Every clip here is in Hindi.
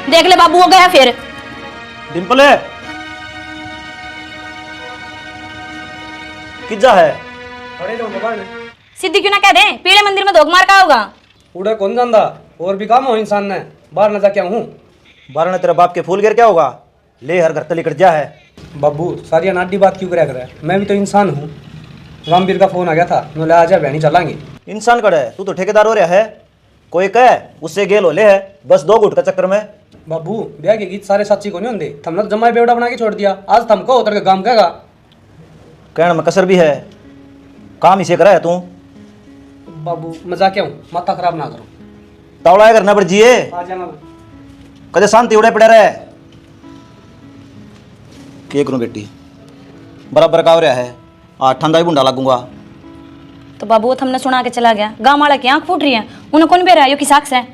देख ले बाबू, वो गया फिर। डिम्पल है किजा है खड़े जाओ बाबा ने सीधी क्यों ना कह दे, पीले मंदिर में धोख मार का होगा। उड़े कौन जानदा और भी काम हो इंसान ने बाहर न जाके हूँ। बारह ने तेरे बाप के फूल गिर क्या होगा, ले हर घर तली कट जा है। बाबू सारी नाडी बात क्यों करे, मैं भी तो इंसान हूँ। रामवीर का फोन आ गया था, मैं ले आ जा बहनी चलाएंगे। इंसान कड़ है, तू तो ठेकेदार हो रहा है। कोई कह उससे गेल हो ले है, बस 2 घुट का चक्कर में। बाबू ब्याह के गीत सारे सच्ची को नहीं होंगे, तुमने तो जमाई बेवड़ा बना के छोड़ दिया। आज तुमको उतर के काम कहेगा। कहने में कसर भी है, काम इसे करा है तू। बाबू मजाक क्या हूँ, माथा खराब ना करो। तावड़ा करना पड़ जिए, आ जाना कदे शांति उड़े पड़े रहे। के करूं बेटी, बराबर का हो रहा है, आज ठंडा ही बुंडा लगूंगा। तो बाबू वो हमने सुना के चला गया, गांव वाला की आंख फूट रही है, उन्हें कौन बेरा यो की साक्ष है।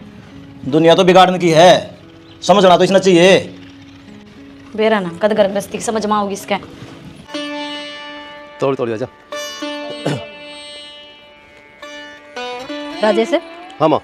दुनिया तो बिगाड़ने की है, समझना तो इसना चाहिए। बेरा ना कद घर गृहस्थी की समझ में आओगी इसके। तोड़ तोड़ जा। राजेश हाँ माँ।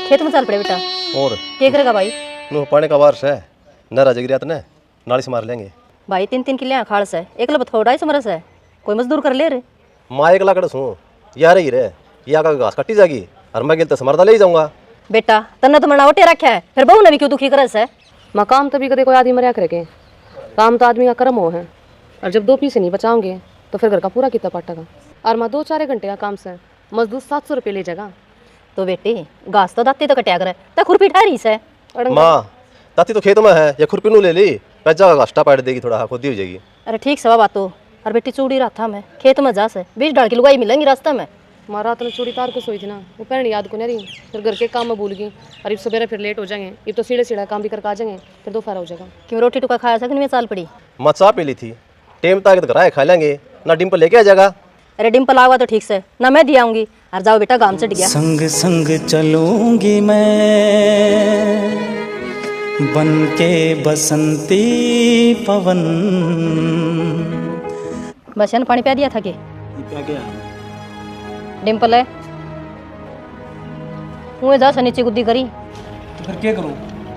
खेत में चल पड़े बेटा। और क्या करेगा भाई? नो पानी का वारस है, नरा जगरियात ने नाली से मार लेंगे। भाई 3-3 किले खाड़स है, एक लब थोड़ा ही समरस है, कोई मजदूर कर ले रे। माँ एक लाकड़ सू यार ही रे, या का घास कट्टी जागी और मैं गिल तो समरदा ले ही जाऊंगा। बेटा तन्ने तो मनावटे रखा है, फिर बहू ने भी क्यों दुखी करस है। मकाम तभी कदे कोई आदमी मरिया करेंगे, काम तो आदमी का कर्म हो है। और जब 2 पैसे नहीं बचाओगे तो फिर घर का पूरा कितना पाटेगा। और मैं 2-4 घंटे का काम से मजदूर 700 रुपये ले जाएगा। तो बेटी घास तो दाती तो कटिया करे, तो खुरपी ठारी से। माँ ताती तो खेत में है, या खुरपी नू ले ली, पैजा का घास्टा पाट देगी, थोड़ा खुदी हो जाएगी। अरे ठीक से बात तो। और बेटी चूड़ी रहा था मैं खेत में जा से 20 डाल की लुगाई मिलेंगी रास्ते में। माँ रात ने चूड़ी तार को सोई थी ना, वो पहन याद को नहीं रही, फिर घर के काम में भूल गई। और अब सवेरे फिर लेट हो जाएंगे, अब तो सीढ़े सीढ़ा काम भी करके आ जाएंगे, फिर दोपहर हो जाएगा। क्यों रोटी टुका खाया सकनी में चाल पड़ी। माँ चाह पी ली थी, टेम ताकत घर आए खा लेंगे ना, डिम्पल लेके आ जाएगा। अरे डिम्पल आवा तो ठीक से ना, मैं दिया आऊंगी। और जाओ बेटा गांव चढ़ गया। संग संग चलूंगी मैं बन के बसंती पवन। बसन पानी पिया दिया था कि क्या क्या डिम्पल है मुझे जा नीचे गुद्दी करी तो फिर क्या करूँ,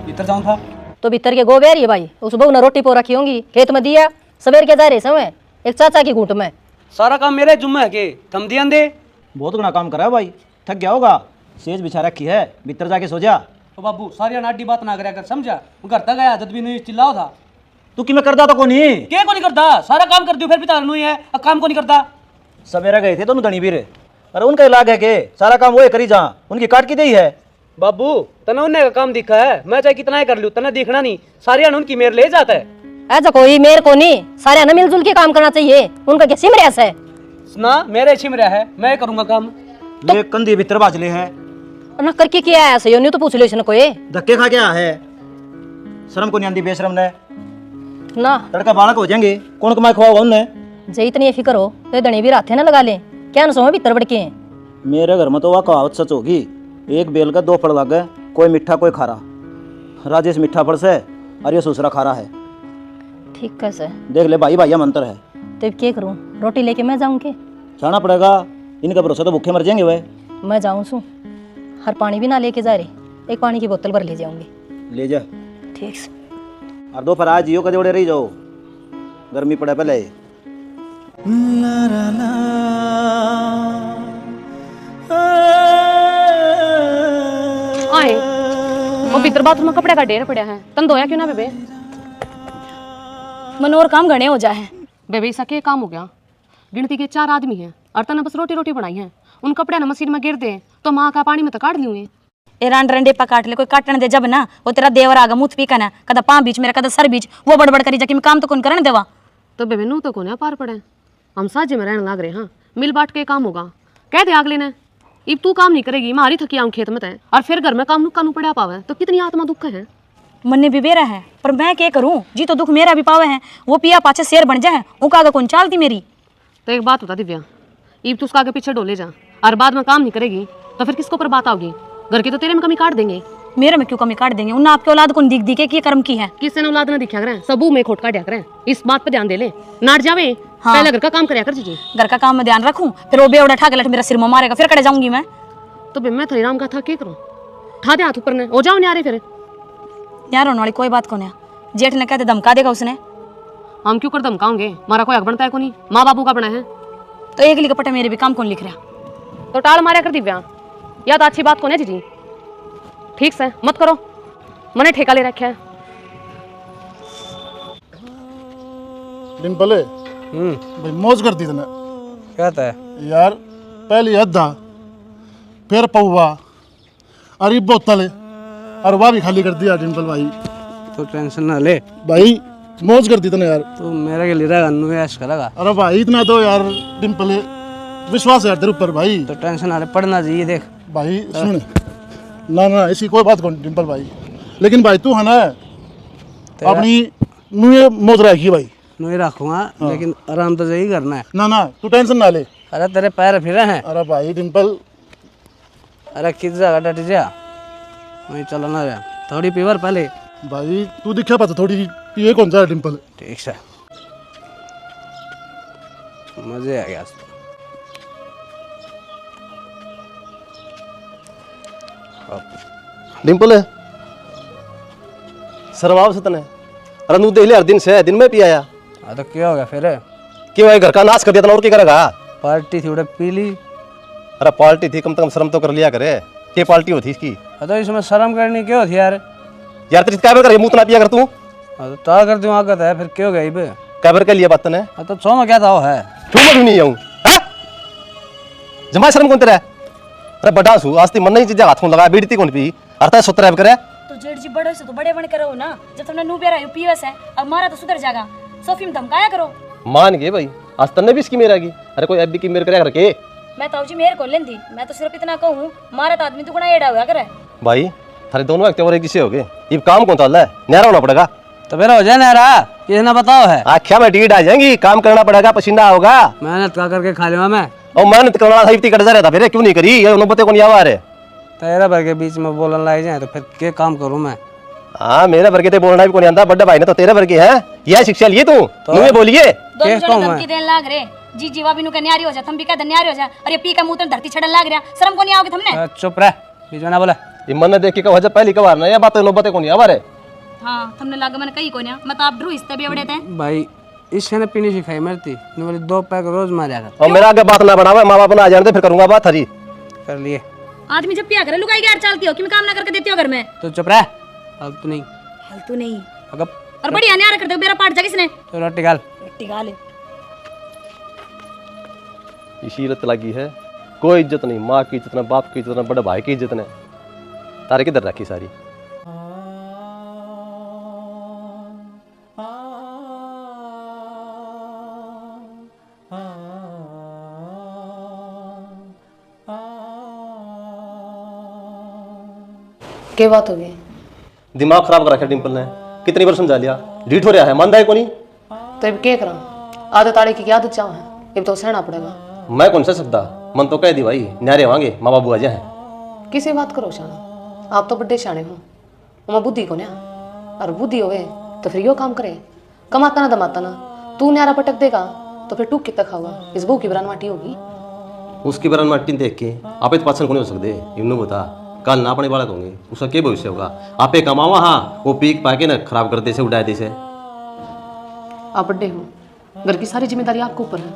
इधर जाऊँ था तो भीतर के गोबेर ही भाई, उस बहू ने रोटी पो रखी होंगी, खेत में दिया सवेर के जा रहे समय एक चाचा की घूंट में। सारा काम मेरे जुम्मे है के थम ध्यान दे। बहुत गुना काम करा है भाई, थक गया होगा। सेज बिछा रखी है, भीतर जाके सो जा। तो बाबू सारी नाडी बात ना करया कर, समझा। वो घर तक गया जब भी नहीं चिल्लाओ था। तू कि मैं करता तो कोनी, क्या को नहीं करता, सारा काम कर दियो फिर भी तार नहीं है, अब काम को नहीं करता। सवेरा गए थे दोनों धनी वीर, अरे उनका इलाज है के सारा काम वो करी जा, उनकी काट की दी है। बाबू तना उन्ने का काम दिखा है, मैं चाहे कितना ही कर लूँ तना दिखना नहीं, सारी उनकी मेर ले जाता है। ऐसा कोई मेरे को नहीं, सारे ना मिलजुल के काम करना चाहिए, उनका क्या सिमरियास है। सुना मेरे छिमरिया है, मैं करूंगा काम। ले कंधी भीतर बाजले है ना करके क्या है ऐसे, नहीं तो पूछ लो इसने कोई। धक्के खा क्या है, शर्म को नहीं आंदी बेशरम ने। ना लड़का बालक हो जाएंगे, कौन कमाए खवाओगा उनने। जे इतनी फिक्र हो तो धनी भी राथे ना लगा ले, क्या न सो भीतर बड़के। मेरे घर में तो वह कहावत सच होगी, एक बेल का 2 फल लगे, कोई मीठा कोई खारा। राजेश मीठा फल से और ये दूसरा खारा है। ठीक कैसे देख ले भाई, भैया मंत्र है। तो अब क्या करूं, रोटी लेके मैं जाऊं के? जाना पड़ेगा, इनका भरोसा तो भूखे मर जाएंगे वे। मैं जाऊं सू, हर पानी भी ना लेके जा रहे, एक पानी की बोतल भर ले जाऊंगी। ले जा, ठीक से। और 2 फराज जियो कदे उड़े रही जाओ, गर्मी पड़े पहले। ला ला ला आए वो भीतर बाथरूम में कपड़े का ढेर पड़ा है, तन धोया क्यों ना बेबे? मनोर काम घने हो जाए हैं। बेबे ऐसा क्या काम हो गया, गिनती के 4 आदमी हैं और तने बस रोटी रोटी बनाई है, उन कपड़े ना मशीन में गिर दे तो माँ का पानी में तो काट लियो। एरान रंडे पा काट ले, कोई काटने दे जब ना, वो तेरा देवर आगा मुँह पी ना, कदा पाँ बीच मेरा कदा सर बीच, वो बड़बड़ करी जाके मैं काम तो कौन करने देवा। तो बेबे नू तो कोने पार पड़े, हम साझे में रहने लाग रहे। हाँ मिल बांट के काम होगा, कह दे अगले ने अब तू काम नहीं करेगी, मारी थकी आऊँ खेत में तय, और फिर घर में काम कानू पड़ा पावे तो कितनी आत्मा दुख है। मन भी बेरा है, पर मैं क्या करूं, जी तो दुख मेरा भी पावे है, वो पिया पाछे शेर बन जाए, उनका आगे कौन चालती मेरी। तो एक बात बता दिव्या, ईब तू उसका आगे पीछे डोले जा और बाद में काम नहीं करेगी तो फिर किसको पर बात आओगी, घर की तो तेरे में कमी काट देंगे। मेरे में क्यों कमी काट देंगे, उन आपके औलाद को दिख दिखे कि कर्म की है। किसी ने औलाद ना दिखा करें, सबू में खोट काटा करें, इस बात पे ध्यान दे ले, नाट जावे। हाँ। पहले घर का काम करया कर जी, घर का काम में ध्यान रखूं, फिर वो बेवड़ा ठा के लट मेरा सिर में मारेगा, फिर कड़े जाऊंगी मैं। तो मैं थोड़ी राम का था क्या करूं, ठा दे हाथ ऊपर ने हो जाओ न्यारे फिर। यार होने वाली कोई बात को नहीं। जेठ ने कहते धमका देगा उसने, हम क्यों कर धमकाओगे? हमारा कोई हक बनता है को नहीं, माँ बापू का बना है। तो एक लिखा पटा मेरे भी काम कौन लिख रहा? तो टाल मारा कर दिव्या, या तो अच्छी बात को नहीं जी। ठीक से मत करो, मैंने ठेका ले रखा है। डिम्पल भाई मौज कर दी तूने। कहता है यार पहले अद्धा फिर पौवा और ये बोतल और वह भी खाली कर दिया डिम्पल भाई। तो टेंशन ना ले, भाई मौज कर दी तूने यार। तो मेरे के लिए रहेगा ऐश करेगा। अरे भाई इतना तो यार डिम्पल विश्वास है यार तेरे ऊपर भाई। तो टेंशन ना ले, पढ़ना चाहिए। देख भाई सुन, ना ना ऐसी कोई बात कौन डिम्पल भाई, लेकिन भाई तू है ना अपनी मुँह मौज रखी भाई। नहीं रखूंगा, लेकिन आराम तो यही करना है। ना ना तू टेंशन ना ले। अरे तेरे पैर फिरे हैं। अरे भाई डिम्पल, अरे किस जगह डट जा, वहीं चलना है थोड़ी पीवर पहले। भाई तू दिखा पाता थोड़ी पिए कौन सा डिम्पल। ठीक है, मजे आ गया। डिम्पल है शर्माओ से तने। अरे नू देख ले हर दिन से दिन में पी आया। हाँ तो क्या हो गया फिर? क्यों भाई घर का नाश कर दिया था और क्या करेगा? पार्टी थी उड़े पी ली। अरे पार्टी थी, कम से कम शर्म तो कर लिया करे। क्या पार्टी होती इसकी? हाँ तो इसमें शर्म करनी क्यों थी यार? यार तेरी क्या कर मुँह तो ना पिया कर तू। हाँ तो ता कर दूँ आगत है, फिर क्यों हो गया इब? कैबर के लिए बात ने। हाँ तो छो में क्या था वो है? क्यों नहीं आऊँ जमा शर्म कौन तेरा? अरे बड़ा सू आज मन नहीं चीजें हाथों लगा बीड़ती कौन पी अरे सुतर करे। तो जेठ जी बड़े से तो बड़े बन करो ना, जब तुमने नू बेरा पीएस है अब मारा तो सुधर जाएगा। सोफी में धमकाया करो। मान गए भाई, आज तन्ने भी इसकी मेरा की। अरे कोई अब भी की मेरे करे करके। मैं तो जी मेरे को लेंदी, मैं तो सिर्फ इतना कहूँ मारा तो आदमी दुगना एड़ा हुआ करे। भाई थारे दोनों एक एक जिसे हो गए, ये काम कौन चल रहा है? न्यारा होना पड़ेगा। तो मेरा हो जाए नारा, ये ना बताओ है। आख्या में टीट आ जाएंगी, काम करना पड़ेगा, पसीना होगा। मेहनत का करके खा लूँगा मैं। और मेहनत करना साहित्य कट जा रहा था, फिर क्यों नहीं करी? ये नौबते को नहीं आवा रहे। तेरा भर के बीच में बोलने लग जाए तो फिर क्या काम करूँ मैं? हाँ मेरे भर के बोलना भी कौन आता, बड़ा भाई ने तो तेरे भर के है। यह शिक्षा लिए तू मुझे बोलिए। दोनों जने धमकी देने लाग रे। जी जीवा बिनु का न्यारी हो जा, थम भी का न्यारी हो जा। और ये पी का मुंह तो धरती छड़न लाग रहा, शर्म को नहीं आओगे तुमने? चुप रह, बीच में ना बोला। ये मन देख के कहा पहली कबार ना, ये बात नौबते को नहीं आवा रहे। हाँ तुमने लागा मैंने कही को नहीं, मैं तो आप ड्रू इस्ते भी बड़े थे भाई। इससे ने पीनी सिखाई मरती बोली 2 पैक रोज मारा कर। और मेरा आगे बात ना बढ़ावा, माँ बाप ना आ जाने फिर करूंगा बात हरी कर लिए। आदमी जब पिया करे लुगाई गैर चलती हो कि मैं काम ना करके देती हो घर में। तो चुप रह, अब तो नहीं फालतू नहीं। अगर और बढ़िया न्यारा करते हो, मेरा पाट जा किसने? तो रोटी गाल रोटी खा ले। इसी रत लगी है, कोई इज्जत नहीं, माँ की इज्जत ना, बाप की इज्जत ना, बड़े भाई की इज्जत ने। तारे किधर रखी सारी? क्या बात हो गई? दिमाग खराब कर रखा डिम्पल ने, कितनी बार समझा लिया, ढीठ हो रहा है, मानता है को नहीं। तो अब क्या करा? आदत आड़े की आदत चाह है, अब तो सहना पड़ेगा। मैं कौन सा सकता, मन तो कह दी भाई, न्यारे होंगे, माँ बाबू आ जाए। किसी बात करो शाना, आप तो बड़े शाने हो, मैं बुद्धि को ना। और बुद्धि होवे तो फिर यो काम करे, कमाता ना दमाता ना। तू न्यारा पटक देगा तो फिर टूक कितना खाऊगा? इस बहू की बरान माटी होगी। उसकी बरन माटी देख के आप तो पाचन को नहीं हो सकते। इन्हों बता कल ना अपने बालक होंगे, उसका क्या भविष्य होगा? आपे कमावा, हाँ वो पीक पाके ना खराब कर दे से, उड़ा दे से। आप बड्डे हो, घर की सारी जिम्मेदारी आपके ऊपर है।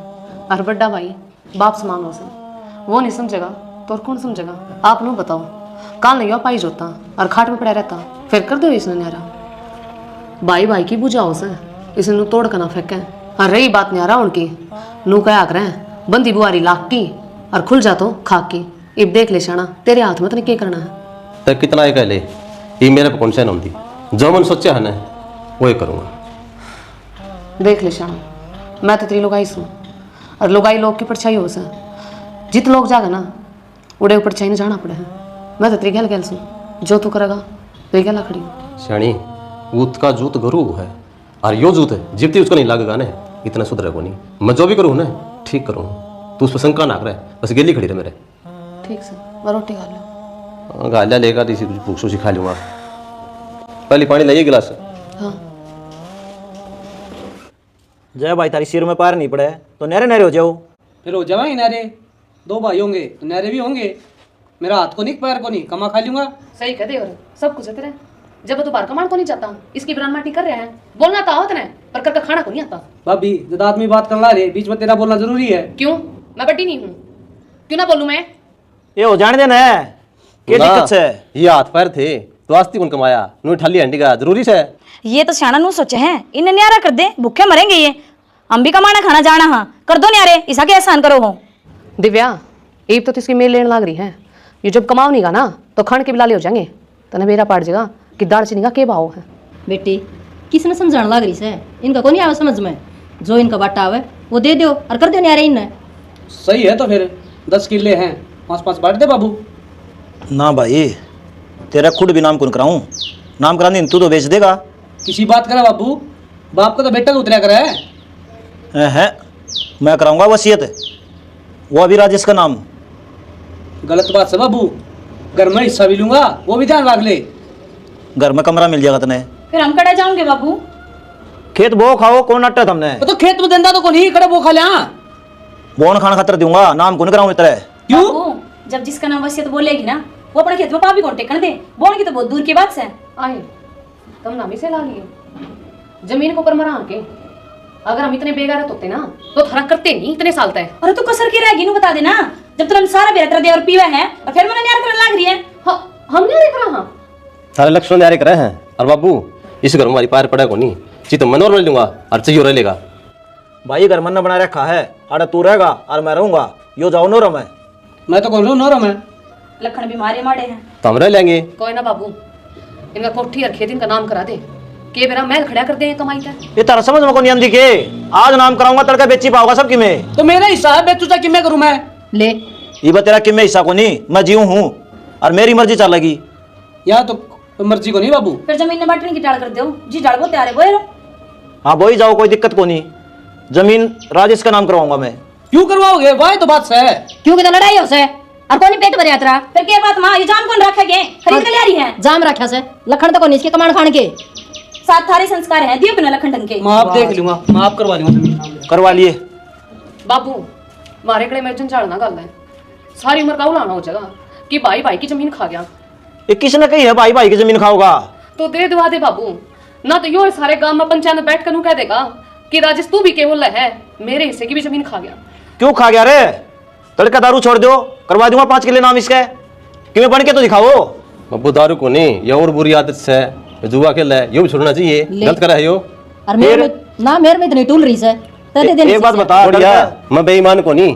और बड्डा भाई बाप समान हो से, वो नहीं समझेगा तो और कौन समझेगा? आप नो बताओ, काल नहीं हो पाई जोता और खाट में पड़ा रहता, फिर कर दो इसने न्यारा। भाई भाई की बुझाओ से, इसने नू तोड़ कर ना फेंके। और रही बात न्यारा उनकी, नू क्या करें बंदी बुआरी लाख की और खुल जा तो खाक की। इब देख ले शाना, तेरे हाथ में तो क्या करना है? तो कितना ही कह ले, ये मेरे पे कौन सा होती, जो मन सोचा है ना वो ही करूँगा। देख ले शाना, मैं तो तेरी लुगाई सुन, और लुगाई लोग की परछाई हो से। जित लोग जागा ना उड़े ऊपर परछाई नहीं जाना पड़े हैं। मैं तो तेरी गैल गैल सुन, जो तू करेगा तो गैला खड़ी हूँ। श्याणी ऊत का जूत गुरु है, और यो जूत है जिपती उसको नहीं लगेगा ना, इतना सुधरे को नहीं। मैं जो भी करूँ ना ठीक करूँ, तू उस पर शंका ना करे, बस गेली खड़ी रहे मेरे। ठीक से मैं रोटी खा लूँ। गालिया लेकर इसी कुछ भूख सूची खा लूँगा। पहले पानी लाइए गिलास। हाँ जय भाई तारी सिर में पार नहीं पड़े तो नहरे नहरे हो जाओ। फिर हो जाएंगे नारे, 2 भाई होंगे तो नारे भी होंगे। मेरा हाथ को नहीं पैर को नहीं, कमा खा लूंगा। सही कहते और सब कुछ है तेरे। जब तो बाहर कमांड को नहीं जाता, इसकी ब्रांड माटी कर रहे हैं, बोलना तो आवत ने पर करके खाना को नहीं आता। भाभी जब आदमी बात करना रे बीच में तेरा बोलना जरूरी है। क्यों? मैं बड़ी नहीं हूँ, क्यों ना बोलूं मैं? ये हो जाने देना है क्या ना, दिक्कत है? ये हाथ पैर थे तो आस्ती कौन कमाया, नु ठाली हंडी का जरूरी है। ये तो सियाना नु सोचे हैं, इन्हें न्यारा कर दे, भूखे मरेंगे ये। हम भी कमाना खाना जाना, हाँ कर दो न्यारे, इसा के एहसान करो हो। दिव्या, ईब तो इसकी मेल लेने लग रही है, ये जब कमाओ नहीं गा ना तो खाने के बिलाले हो जाएंगे, तो मेरा पाट जाएगा कि दाल चीनी का के भाव है। बेटी किसने समझाने लग रही है, इनका को नहीं आवे समझ में, जो इनका बाटा आवे वो दे दो और कर दो न्यारे इन्हें। सही है तो फिर 10 किले हैं, 5-5 बांट दे बाबू। ना भाई तेरा खुद भी नाम कौन कराऊं, नाम कराने तू तो बेच देगा। किसी बात करा बाबू, बाप का तो बेटा उतरा करा है। है मैं कराऊंगा वसीयत, वो अभी राजेश का नाम। गलत बात है बाबू, घर में हिस्सा भी लूंगा, वो भी ध्यान रख ले। घर में कमरा मिल जाएगा तने, फिर हम कड़ा जाओगे बाबू? खेत बो खाओ कौन अट्टा तुमने, तो खेत में धंधा तो कौन ही करे वो खा लिया। बोन खाना खातर दूंगा, नाम कौन कराऊं इतना। क्यों? बाबू, जब जिसका नाम वसीयत बोलेगी ना वो अपने खेत में पापी कौन टेकन दे, बोल की तो बहुत दूर की बात है। आए तुम नामी से ला लिए जमीन को ऊपर मरा के, अगर हम इतने बेगारत होते ना तो थरा करते नहीं इतने साल तक। अरे तू कसर की रहेगी नु बता देना, जब तुरंत सारा बेरा तेरा देवर पीवा है और फिर मैंने न्यार करने लग रही है। हम नहीं देख रहा। सारे लक्ष्मण न्यारे करे हैं, और बाबू इस घर में हमारी पैर पड़ा को नहीं, ची तो मनोर में लूंगा और चाहिए रह लेगा। भाई घर मन बना रखा है, अरे तू रहेगा और मैं रहूंगा, यो जाओ नो रहा मैं तो कौन नो रहा मैं। लखन बीमारी मारे हैं, तो हम रह लेंगे। कोई ना बाबू, इनका कोठी और खेती इनका नाम करा दे, के बेरा महल खड़ा कर दे कमाई का। ये तारा समझ में कौन आंदी के, आज नाम कराऊंगा तड़का बेची पाऊंगा सब किमें। तो मेरा हिस्सा है, बेचू चाहे मैं करूं मैं। ले ये तेरा किमें हिस्सा को नहीं, मैं जीव हूँ और मेरी मर्जी चलेगी। यहाँ तो मर्जी को नहीं बाबू। फिर जमीन ने बांटने की टाल कर दो, जी डाल वो तैयार है बोलो। हाँ बोई जाओ, कोई दिक्कत को नहीं, जमीन राजेश का नाम करवाऊंगा मैं। क्यों करवाओगे, वाह तो बात है। क्यों कि लड़ाई हो से और कोनी पेट भर यात्रा फिर क्या बात माँ, ये जाम कौन रखेगे, खरीद के ले रही है। जाम रखा से लखन तो कोनी इसके कमाण खान के साथ थारे संस्कार है, दियो बिना लखन ढंग के। माफ देख लूंगा, माफ करवा लूंगा। करवा लिए बाबू मारे कड़े में झंझाड़ना गल है, सारी उम्र का उलाना हो जाएगा कि भाई भाई की जमीन खा गया। ये किसने कही है भाई भाई की जमीन खाओगा? तो दे दुआ दे बाबू, ना तो यो सारे गांव में पंचायत में बैठ कर कह देगा कि राजेश तू भी केवल है, मेरे हिस्से की भी जमीन खा गया। क्यों खा गया रे? तड़का दारू छोड़ दो, करवा दूंगा 5 किले नाम इसके, कि बन के तो दिखाओ। बाबू दारू को नहीं, ये और बुरी आदत से जुआ खेल है, ये भी छोड़ना चाहिए, गलत करा है यो। और मेरे में इतनी टूल रही है। एक बात बता, बढ़िया, मैं बेईमान को नहीं,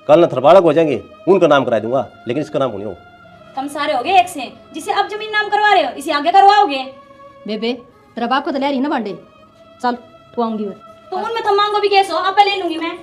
कल न थरपाड़क हो जाएंगे, उनका नाम करा दूंगा, लेकिन इसका नाम को नहीं हो। तुम सारे हो गए एक से, जिसे अब जमीन नाम करवा रहे हो इसे आगे करवाओगे। बेबे तेरा बाप को तो ले रही ना बांडे, चल तू आऊंगी तुम उनमें थम मांगो भी कैसे हो, अब ले लूंगी मैं।